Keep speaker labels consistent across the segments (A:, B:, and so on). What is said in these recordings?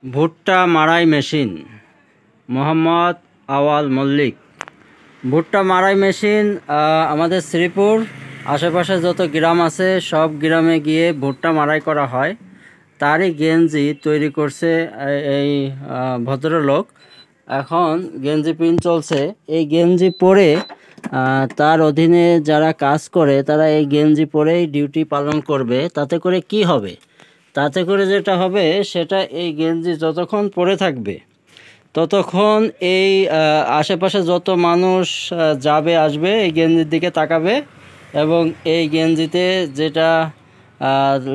A: ভুট্টা মাড়াই মেশিন মোহাম্মদ আওয়াল মল্লিক। ভুট্টা মাড়াই মেশিন আমাদের শ্রীপুর আশেপাশে যত গ্রাম আছে সব গ্রামে গিয়ে ভুট্টা মাড়াই করা হয়। তারই গেঞ্জি তৈরি করছে এই ভদ্রলোক। এখন গেঞ্জি প্রিন্ট চলছে। এই গেঞ্জি পরে তার অধীনে যারা কাজ করে তারা এই গেঞ্জি পরেই ডিউটি পালন করবে। তাতে করে কি হবে? তাতে করে যেটা হবে সেটা, এই গেঞ্জি যতক্ষণ পরে থাকবে ততক্ষণ এই আশেপাশে যত মানুষ যাবে আসবে এই গেঞ্জির দিকে তাকাবে এবং এই গেঞ্জিতে যেটা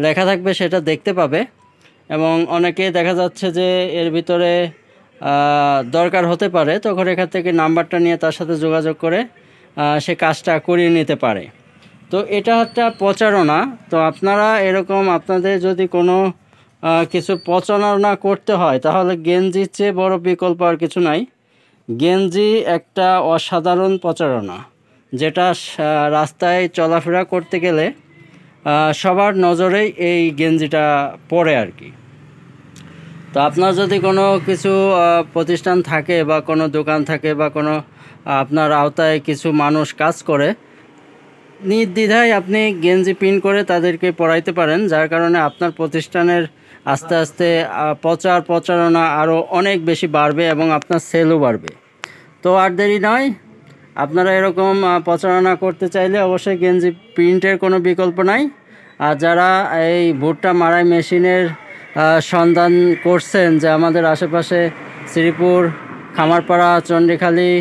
A: লেখা থাকবে সেটা দেখতে পাবে। এবং অনেকে দেখা যাচ্ছে যে এর ভিতরে দরকার হতে পারে, তখন এখান থেকে নাম্বারটা নিয়ে তার সাথে যোগাযোগ করে সে কাজটা করিয়ে নিতে পারে। তো এটা একটা প্রচারণা। তো আপনারা এরকম আপনাদের যদি কোনো কিছু প্রচারণা করতে হয় তাহলে গেঞ্জির চেয়ে বড় বিকল্প আর কিছু নাই। গেঞ্জি একটা অসাধারণ প্রচারণা, যেটা রাস্তায় চলাফেরা করতে গেলে সবার নজরেই এই গেঞ্জিটা পড়ে আর কি। তো আপনার যদি কোনো কিছু প্রতিষ্ঠান থাকে বা কোনো দোকান থাকে বা কোনো আপনার আওতায় কিছু মানুষ কাজ করে, নির্দ্বিধায় আপনি গেঞ্জি প্রিন্ট করে তাদেরকে পড়াইতে পারেন, যার কারণে আপনার প্রতিষ্ঠানের আস্তে আস্তে প্রচারণা আরও অনেক বেশি বাড়বে এবং আপনার সেলও বাড়বে। তো আর দেরি নয়, আপনারা এরকম প্রচারণা করতে চাইলে অবশ্যই গেঞ্জি প্রিন্টের কোনো বিকল্প নাই। আর যারা এই ভুট্টা মাড়াই মেশিনের সন্ধান করছেন, যে আমাদের আশেপাশে শ্রীপুর, খামারপাড়া, চণ্ডীখালি,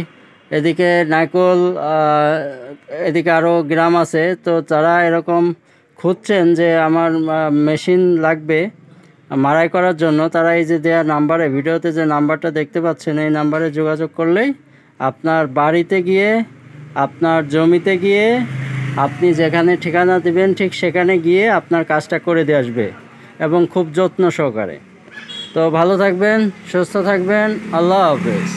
A: এদিকে নাইকল, এদিকে আরও গ্রাম আছে, তো যারা এরকম খুঁজছেন যে আমার মেশিন লাগবে মাড়াই করার জন্য, তারা এই যে দেওয়া নাম্বারে, ভিডিওতে যে নাম্বারটা দেখতে পাচ্ছেন এই নাম্বারে যোগাযোগ করলেই আপনার বাড়িতে গিয়ে, আপনার জমিতে গিয়ে, আপনি যেখানে ঠিকানা দেবেন ঠিক সেখানে গিয়ে আপনার কাজটা করে দিয়ে আসবে এবং খুব যত্ন সহকারে। তো ভালো থাকবেন, সুস্থ থাকবেন, আল্লাহ হাফেজ।